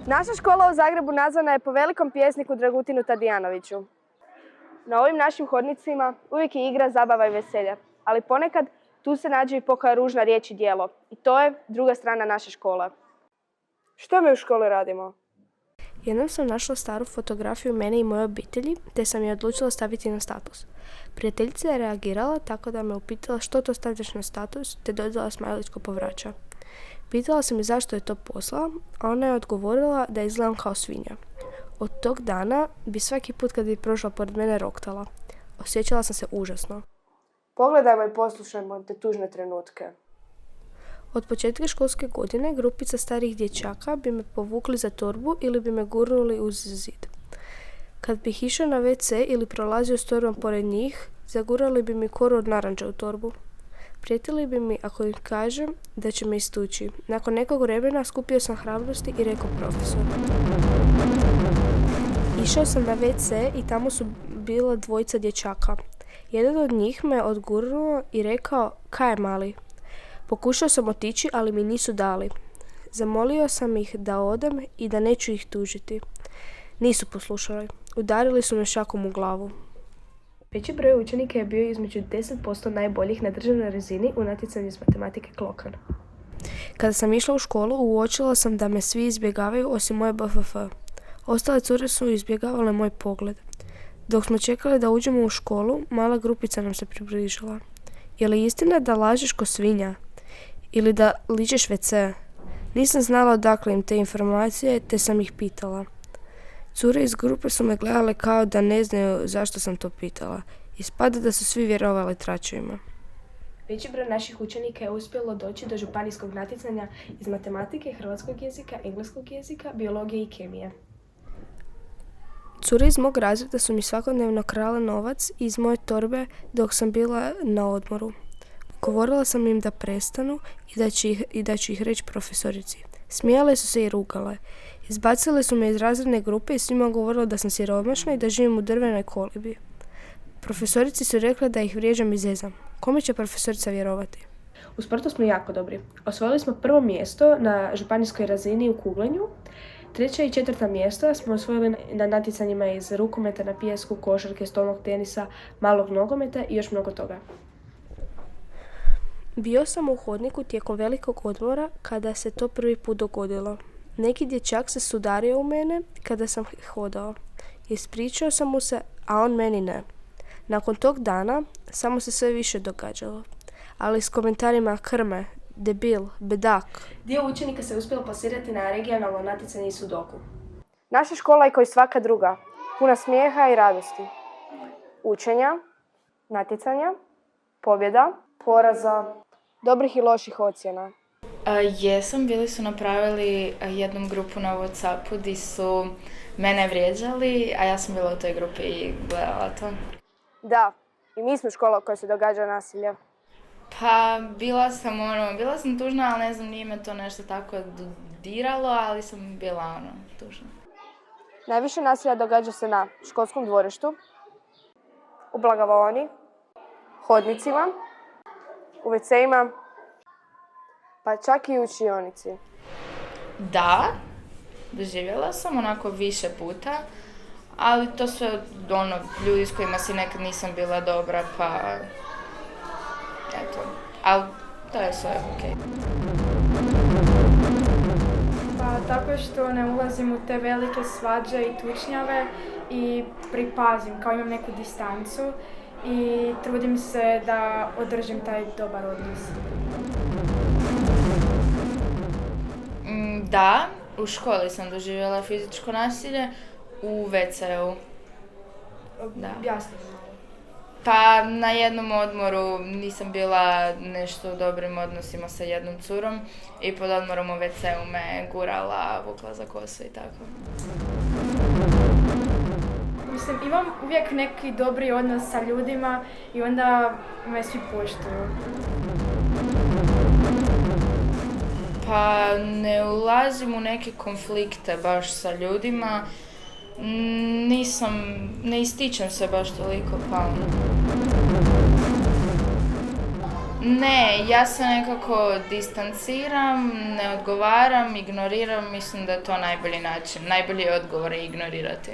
Naša škola u Zagrebu nazvana je po velikom pjesniku Dragutinu Tadijanoviću. Na ovim našim hodnicima uvijek je igra, zabava i veselje, ali ponekad tu se nađe i pokoja ružna riječ i djelo. I to je druga strana naše škole. Što mi u školi radimo? Jednom sam našla staru fotografiju mene i moje obitelji, te sam je odlučila staviti na status. Prijateljica je reagirala tako da me upitala što to stavljaš na status, te dodala smajličko povraća. Pitala sam je zašto je to poslala, a ona je odgovorila da izgledam kao svinja. Od tog dana bi svaki put kad bi prošla pored mene roktala. Osjećala sam se užasno. Pogledajmo i poslušajmo te tužne trenutke. Od početka školske godine grupica starih dječaka bi me povukli za torbu ili bi me gurnuli uz zid. Kad bih išao na WC ili prolazio s torbom pored njih, zagurali bi mi koru od naranča u torbu. Prijetili bi mi ako im kažem da će me istući. Nakon nekog vremena skupio sam hrabrosti i rekao profesoru. Išao sam na WC i tamo su bila dvojica dječaka. Jedan od njih me odgurnuo i rekao, kaj je mali? Pokušao sam otići, ali mi nisu dali. Zamolio sam ih da odem i da neću ih tužiti. Nisu poslušali. Udarili su me šakom u glavu. Veći broj učenika je bio između 10% najboljih na državnoj razini u natjecanju iz matematike Klokan. Kada sam išla u školu, uočila sam da me svi izbjegavaju osim moje BFF. Ostale cure su izbjegavale moj pogled. Dok smo čekali da uđemo u školu, mala grupica nam se približila. Je li istina da lažeš ko svinja? Ili da ličeš WC? Nisam znala odakle im te informacije, te sam ih pitala. Cure iz grupe su me gledale kao da ne znaju zašto sam to pitala. Ispada da su svi vjerovali tračevima. Veći broj naših učenika je uspjelo doći do županijskog natjecanja iz matematike, hrvatskog jezika, engleskog jezika, biologije i kemije. Cure iz mog razreda su mi svakodnevno krale novac iz moje torbe dok sam bila na odmoru. Govorila sam im da prestanu i da ću ih reći profesorici. Smijale su se i rugale. Izbacile su me iz razredne grupe i svima govorila da sam siromašna i da živim u drvenoj kolibi. Profesorici su rekle da ih vrijeđam i zezam. Kome će profesorica vjerovati? U sportu smo jako dobri. Osvojili smo prvo mjesto na županijskoj razini u kuglenju. 3. i 4. mjesta smo osvojili na natjecanjima iz rukometa na pijesku, košarke, stolnog tenisa, malog nogometa i još mnogo toga. Bio sam u hodniku tijekom velikog odmora kada se to prvi put dogodilo. Neki dječak se sudario u mene kada sam hodao. Ispričao sam mu se, a on meni ne. Nakon tog dana samo se sve više događalo. Ali s komentarima krme, debil, bedak. Dio učenika se uspjelo plasirati na regionalno natjecanje i sudoku. Naša škola je kao i svaka druga, puna smijeha i radosti. Učenja, natjecanja, pobjeda, poraza, dobrih i loših ocjena. Jesam, bili su napravili jednu grupu na WhatsAppu gdje su mene vrijeđali, a ja sam bila u toj grupi i gledala to. Da, i mi smo škola u kojoj se događa nasilje. Pa bila sam tužna, ali ne znam, nije me to nešto tako diralo, ali sam bila tužna. Najviše nasilja događa se na školskom dvorištu, u blagajni, hodnicima, u WC-ima, pa čak i u učionici. Da, doživjela sam onako više puta, ali to sve ljudi s kojima si nekad nisam bila dobra, pa eto, ali to je sve okej. Pa tako što ne ulazim u te velike svađe i tučnjave i pripazim, kao imam neku distancu i trudim se da održim taj dobar odnos. Da, u školi sam doživjela fizičko nasilje, u WC-u. Da. Jasno. Pa na jednom odmoru nisam bila nešto u dobrim odnosima sa jednom curom i pod odmorom u WC-u me gurala, vukla za kosu i tako. Mislim, imam uvijek neki dobri odnos sa ljudima i onda me svi poštuju. Pa ne ulazim u neke konflikte baš sa ljudima. Ne ističem se baš toliko, pa Ne, ja se nekako distanciram, ne odgovaram, ignoriram, mislim da je to najbolji način. Najbolji odgovor je ignorirati.